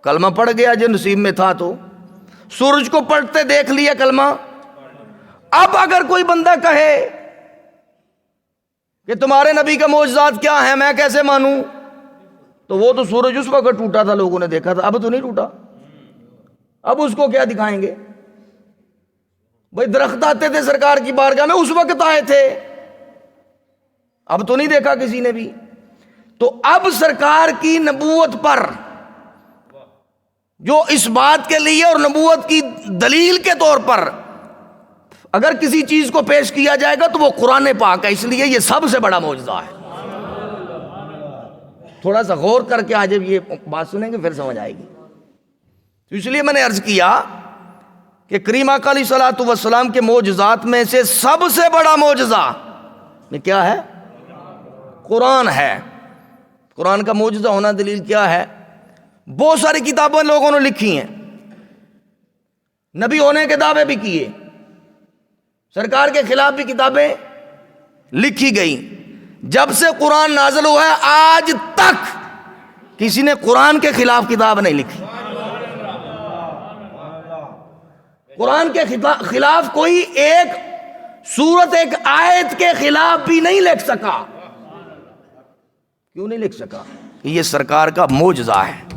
کلمہ پڑھ گیا جو نصیب میں تھا، تو سورج کو پڑھتے دیکھ لیا کلمہ۔ اب اگر کوئی بندہ کہے کہ تمہارے نبی کا معجزات کیا ہیں، میں کیسے مانوں، تو وہ تو سورج اس وقت ٹوٹا تھا، لوگوں نے دیکھا تھا، اب تو نہیں ٹوٹا، اب اس کو کیا دکھائیں گے؟ بھائی درخت آتے تھے سرکار کی بارگاہ میں، اس وقت آئے تھے، اب تو نہیں دیکھا کسی نے بھی۔ تو اب سرکار کی نبوت پر جو اس بات کے لیے اور نبوت کی دلیل کے طور پر اگر کسی چیز کو پیش کیا جائے گا تو وہ قرآن پاک ہے، اس لیے یہ سب سے بڑا معجزہ ہے۔ تھوڑا سا غور کر کے آج یہ بات سنیں گے پھر سمجھ آئے گی۔ تو اس لیے میں نے عرض کیا کہ کریم آقا علیہ الصلوۃ والسلام کے معجزات میں سے سب سے بڑا معجزہ یہ کیا ہے؟ قرآن ہے۔ قرآن کا معجزہ ہونا دلیل کیا ہے؟ بہت ساری کتابیں لوگوں نے لکھی ہیں، نبی ہونے کے دعوے بھی کیے، سرکار کے خلاف بھی کتابیں لکھی گئیں۔ جب سے قرآن نازل ہوا ہے آج تک کسی نے قرآن کے خلاف کتاب نہیں لکھی۔ قرآن کے خلاف کوئی ایک سورت، ایک آیت کے خلاف بھی نہیں لکھ سکا۔ کیوں نہیں لکھ سکا؟ کہ یہ سرکار کا معجزہ ہے۔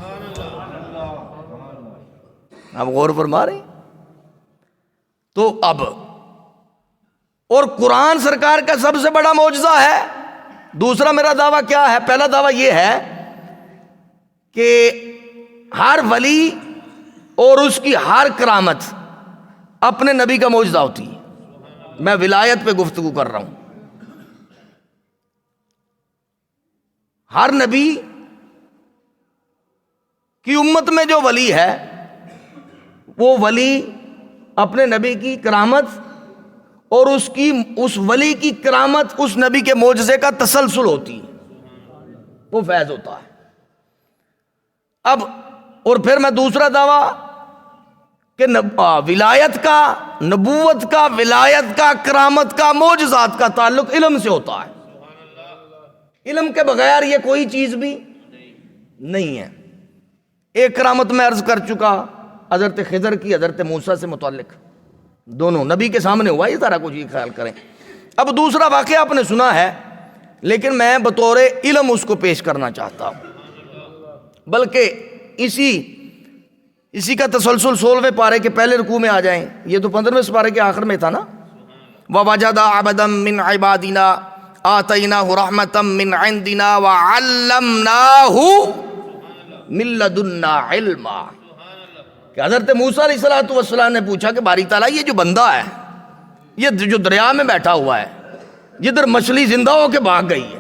آپ غور فرما رہے ہیں؟ تو اب اور قرآن سرکار کا سب سے بڑا معجزہ ہے۔ دوسرا میرا دعویٰ کیا ہے؟ پہلا دعویٰ یہ ہے کہ ہر ولی اور اس کی ہر کرامت اپنے نبی کا معجزہ ہوتی ہے۔ میں ولایت پہ گفتگو کر رہا ہوں۔ ہر نبی کی امت میں جو ولی ہے وہ ولی اپنے نبی کی کرامت اور اس ولی کی کرامت اس نبی کے معجزے کا تسلسل ہوتی ہے، وہ فیض ہوتا ہے۔ اب اور پھر میں دوسرا دعویٰ کہ ولایت کا، نبوت کا، ولایت کا، کرامت کا، معجزات کا تعلق علم سے ہوتا ہے۔ علم کے بغیر یہ کوئی چیز بھی نہیں ہے۔ ایک کرامت میں عرض کر چکا حضرت خضر کی حضرت موسیٰ سے متعلق، دونوں نبی کے سامنے ہوا، یہ سارا کچھ یہ خیال کریں۔ اب دوسرا واقعہ آپ نے سنا ہے لیکن میں بطور علم اس کو پیش کرنا چاہتا ہوں، بلکہ اسی کا تسلسل 16ویں پارے کے پہلے رکوع میں آ جائیں۔ یہ تو 15ویں پارے کے آخر میں تھا نا۔ وَوَجَدَ عَبْدًا مِّنْ عِبَادِنَا آتَيْنَاهُ رَحْمَةً مِّنْ عِنْدِنَا وَعَلَّمْنَاهُ مِن لَّدُنَّا عِلْمًا۔ کہ حضرت موسیٰ علیہ السلام نے پوچھا کہ باری تعالیٰ یہ جو بندہ ہے، یہ جو دریا میں بیٹھا ہوا ہے، جدھر مچھلی زندہ ہو کے بھاگ گئی ہے،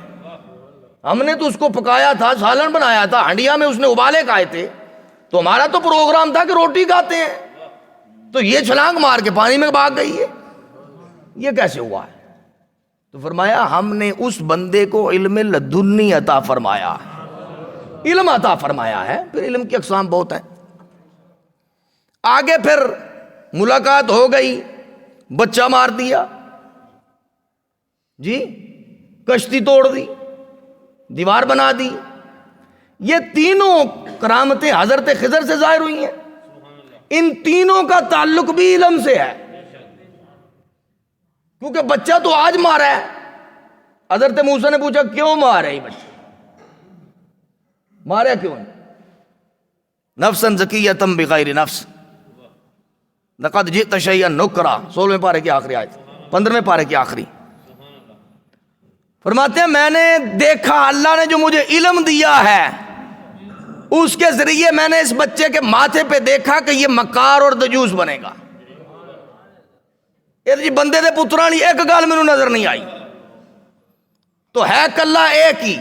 ہم نے تو اس کو پکایا تھا، سالن بنایا تھا، ہنڈیا میں اس نے ابالے کھائے تھے، تو ہمارا تو پروگرام تھا کہ روٹی کھاتے ہیں، تو یہ چھلانگ مار کے پانی میں بھاگ گئی ہے، یہ کیسے ہوا ہے؟ تو فرمایا ہم نے اس بندے کو علم لدنی عطا فرمایا، علم عطا فرمایا ہے۔ پھر علم کی اقسام بہت ہیں۔ آگے پھر ملاقات ہو گئی، بچہ مار دیا، جی کشتی توڑ دی، دیوار بنا دی۔ یہ تینوں کرامتیں حضرت خضر سے ظاہر ہوئی ہیں۔ ان تینوں کا تعلق بھی علم سے ہے، کیونکہ بچہ تو آج مارا ہے۔ حضرت موسیٰ نے پوچھا کیوں مارا ہے یہ بچہ؟ مارا کیوں ہے؟ نفسا زکیۃ بغیر نفس لقد جئت شیئا نکرا، 16ویں پارے کی آخری آیت، 15ویں پارے کی آخری۔ فرماتے ہیں میں نے دیکھا، اللہ نے جو مجھے علم دیا ہے اس کے ذریعے میں نے اس بچے کے ماتھے پہ دیکھا کہ یہ مکار اور دجوس بنے گا۔ جی بندے دے پترانی ایک گال میں نظر نہیں آئی، تو ہے کلہ ایک ہی۔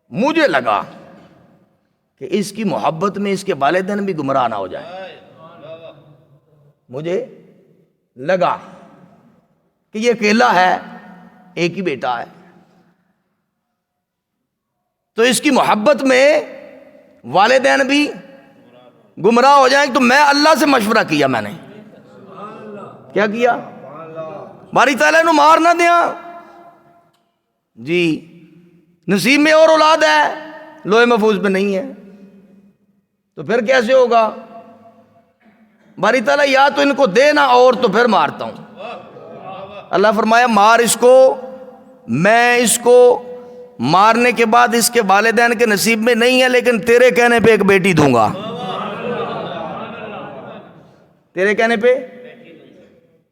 مجھے لگا کہ اس کی محبت میں اس کے والدین بھی گمراہ نہ ہو جائے۔ مجھے لگا کہ یہ اکیلا ہے، ایک ہی بیٹا ہے، تو اس کی محبت میں والدین بھی گمراہ ہو جائیں۔ تو میں اللہ سے مشورہ کیا، میں نے کیا کیا؟ باری تعالیٰ نو مار نہ دیا جی، نصیب میں اور اولاد ہے، لوح محفوظ میں نہیں ہے، تو پھر کیسے ہوگا؟ باری تعالیٰ یا تو ان کو دینا اور تو پھر مارتا ہوں۔ اللہ فرمایا مار اس کو، میں اس کو مارنے کے بعد اس کے والدین کے نصیب میں نہیں ہے، لیکن تیرے کہنے پہ ایک بیٹی دوں گا، تیرے کہنے پہ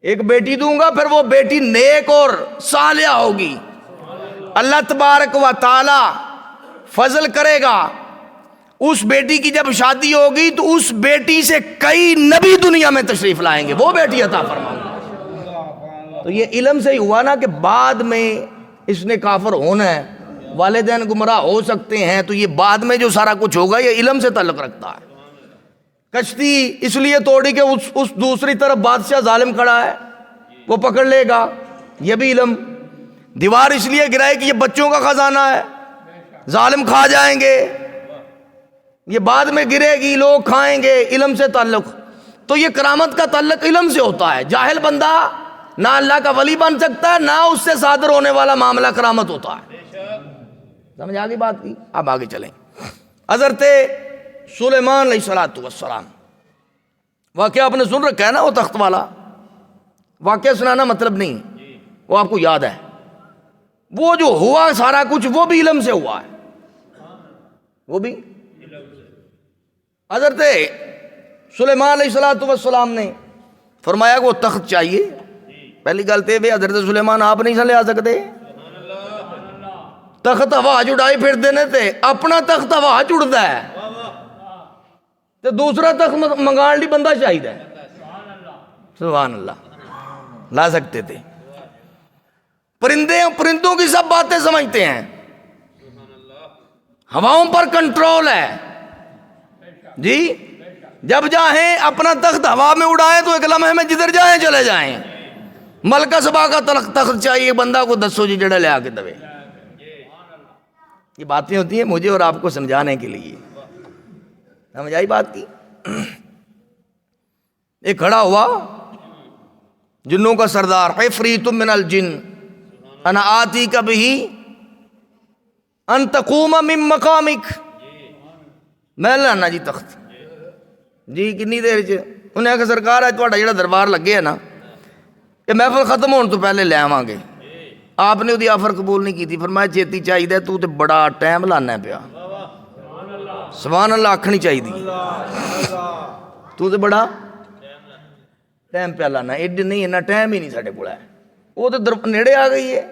ایک بیٹی دوں گا، پھر وہ بیٹی نیک اور صالحہ ہوگی۔ اللہ تبارک و تعالی فضل کرے گا، اس بیٹی کی جب شادی ہوگی تو اس بیٹی سے کئی نبی دنیا میں تشریف لائیں گے، وہ بیٹی عطا فرماؤں گا۔ تو یہ علم سے ہی ہوا نا کہ بعد میں اس نے کافر ہونا ہے، والدین گمراہ ہو سکتے ہیں، تو یہ بعد میں جو سارا کچھ ہوگا یہ علم سے تعلق رکھتا ہے۔ کشتی اس لیے توڑی کہ اس دوسری طرف بادشاہ ظالم کھڑا ہے، وہ پکڑ لے گا، یہ بھی علم۔ دیوار اس لیے گرائے کہ یہ بچوں کا خزانہ ہے، ظالم کھا جائیں گے، یہ بعد میں گرے گی، لوگ کھائیں گے، علم سے تعلق۔ تو یہ کرامت کا تعلق علم سے ہوتا ہے۔ جاہل بندہ نہ اللہ کا ولی بن سکتا ہے، نہ اس سے صادر ہونے والا معاملہ کرامت ہوتا ہے۔ سمجھ آگئی بات کی؟ اب آگے چلیں۔ حضرت سلیمان علیہ السلام، واقعہ آپ نے سن رکھا ہے نا، وہ تخت والا واقعہ سنانا مطلب نہیں، وہ آپ کو یاد ہے۔ وہ جو ہوا سارا کچھ وہ بھی علم سے ہوا ہے، وہ بھی حضرت سلیمان علیہ السلام نے فرمایا کہ وہ تخت چاہیے۔ پہلی گل تے حضرت سلیمان آپ نہیں لے آ سکتے، تخت ہوا چڑائی پھر دینے تے اپنا تخت ہوا چڑھتا ہے، تو دوسرا تخت منگان لی بندہ چاہیے۔ سبحان اللہ، لا سکتے تھے۔ پرندوں کی سب باتیں سمجھتے ہیں، ہواؤں پر کنٹرول ہے جی، جب جاہیں اپنا تخت ہوا میں اڑائیں تو ایک لمحے میں جدھر جائیں چلے جائیں۔ ملکہ سبا کا تخت چاہیے بندہ کو، دسو جی جڑا لے آ کے دوے۔ یہ باتیں ہوتی ہیں مجھے اور آپ کو سمجھانے کے لیے، سمجھ آئی بات کی؟ ایک کھڑا ہوا جنوں کا سردار، عفریت من الجن انا آتی کبھی ان تقوم من مقامک، میں لانا جی تخت جی کنی دیر چ۔ انہیں کہا سرکار ہے تھوڑا جڑا دربار لگے ہے نا، یہ محفل ختم ہونے تو پہلے لے آواں گے۔ آپ نے وہ آفر قبول نہیں کی تھی، فرمایا چیتی چاہیے تو تے بڑا ٹائم لانا پیا۔ سبحان اللہ آکھنی چاہیے، تو تے بڑا ٹائم پہ لانا، ایڈ نہیں، اتنا ٹائم ہی نہیں ساڈے کول ہے۔ وہ تو نیڑے آ گئی ہے،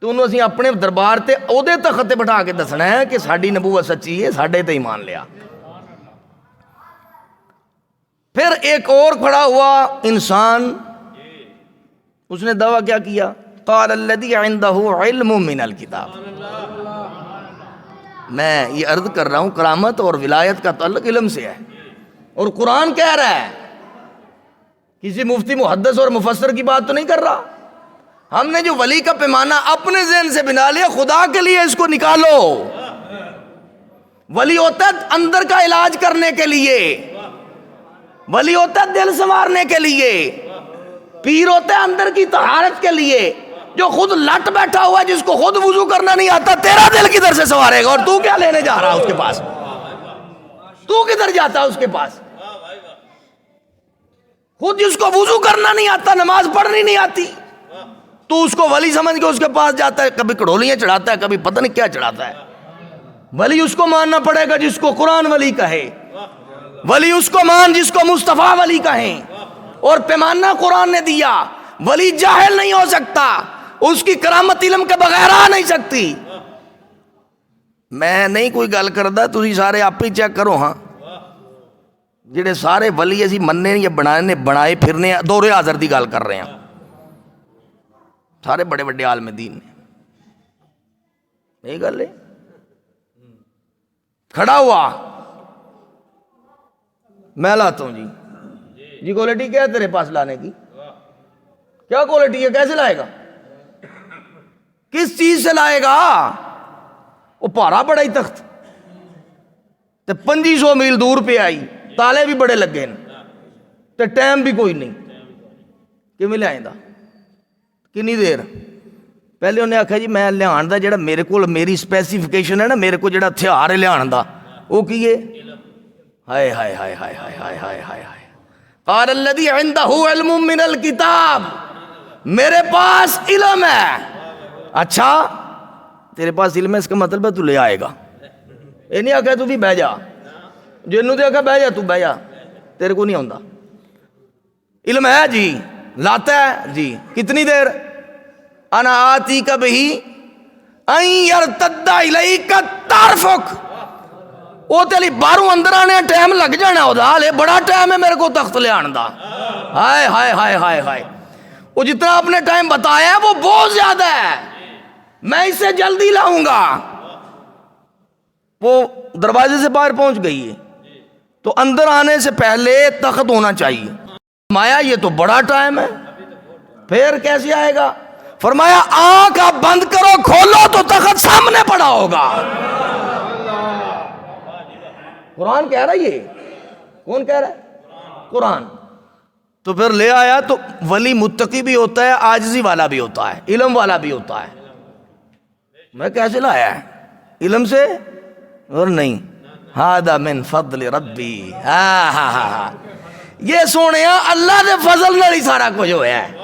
تو انہوں اسی اپنے دربار تے او دے تخت تے بٹھا کے دسنا ہے کہ ساڈی نبوت سچی ہے، ساڈے تے ایمان لیا۔ پھر ایک اور کھڑا ہوا انسان، اس نے دعویٰ کیا کیا؟ قال الذی عنده علم من الکتاب۔ میں یہ عرض کر رہا ہوں کرامت اور ولایت کا تعلق علم سے ہے، اور قرآن کہہ رہا ہے، کسی مفتی محدث اور مفسر کی بات تو نہیں کر رہا۔ ہم نے جو ولی کا پیمانہ اپنے ذہن سے بنا لیا، خدا کے لیے اس کو نکالو۔ ولی ہوتا ہے اندر کا علاج کرنے کے لیے، ولی ہوتا ہے دل سنوارنے کے لیے، پیر ہوتا ہے اندر کی طہارت کے لیے۔ جو خود لٹ بیٹھا ہوا ہے، جس کو خود وضو کرنا نہیں آتا، تیرا دل کدھر سے سنوارے گا؟ اور تو کیا لینے جا رہا اس کے پاس؟ تو کدھر جاتا اس کے پاس؟ خود جس کو وضو کرنا نہیں آتا، نماز پڑھنی نہیں آتی، تو اس کو ولی سمجھ کے اس کے پاس جاتا ہے، کبھی کڑولیاں چڑھاتا ہے، کبھی پتہ نہیں کیا چڑھاتا ہے۔ ولی اس کو ماننا پڑے گا جس کو قرآن ولی کہے، ولی اس کو مان جس کو مصطفیٰ ولی کہیں، اور پیمانہ قرآن نے دیا۔ ولی جاہل نہیں ہو سکتا، اس کی کرامت علم کے بغیر آ نہیں سکتی۔ میں نہیں کوئی گل کردا، تسی سارے آپ ہی چیک کرو ہاں، جڑے سارے ولی اسی مننے یا بنائے پھرنے دور حاضر دی گل کر رہے ہیں، سارے بڑے بڑے عالم دین نے، یہی گل ہے۔ کھڑا ہوا، میں لاتا ہوں جی کوالٹی کیا ہے تیرے پاس لانے کی؟ کیا کوالٹی ہے؟ کیسے لائے گا؟ کس چیز سے لائے گا؟ وہ پارا بڑا ہی تخت 2500 میل دور پہ آئی، تالے بھی بڑے لگے تے ٹائم بھی کوئی نہیں، کیویں لے آئیں دا؟ کنی دیر پہلے انہیں آکھا جی میں لیان دا جڑا میرے کو میری سپیسیفیکیشن ہے نا، میرے کو جڑا ہتھیار ہے لیان دا وہ کی ہے؟ ہائے ہائے ہائے ہائے ہائے ہائے ہائے ہائے ہائے قال الذی عندہ علم من الکتاب، میرے پاس علم ہے. اچھا تیرے پاس علم ہے اس کا مطلب ہے تو لے آئے گا. یہ نہیں آکھا تو بھی بہ جا، جنوں تے آکھا بہ جا تو بہ جا، تیرے کو نہیں آندا. علم ہے جی، لاتا ہے جی. کتنی دیر؟ انا آتی کا بہی این یرتد الیک طرفک، وہ تیلی باہروں اندر آنے ٹائم لگ جانا ہو دا، لے بڑا ٹائم ہے میرے کو تخت لے آن دا. ہائے ہائے ہائے ہائے ہائے، وہ جتنا آپ نے ٹائم بتایا ہے وہ بہت زیادہ ہے، میں اسے جلدی لاؤں گا. وہ دروازے سے باہر پہنچ گئی ہے تو اندر آنے سے پہلے تخت ہونا چاہیے. فرمایا یہ تو بڑا ٹائم ہے، پھر کیسے آئے گا؟ فرمایا آنکھ آپ بند کرو، کھولو تو تخت سامنے پڑا ہوگا. قرآن کہہ رہا ہے، یہ کون کہہ رہا ہے؟ قرآن. تو پھر لے آیا. تو ولی متقی بھی ہوتا ہے، عاجزی والا بھی ہوتا ہے، علم والا بھی ہوتا ہے. میں کیسے لایا ہے؟ علم سے اور نہیں. ہذا من فضل ربی. یہ سونے اللہ دے فضل نال ہی سارا کچھ ہویا ہے.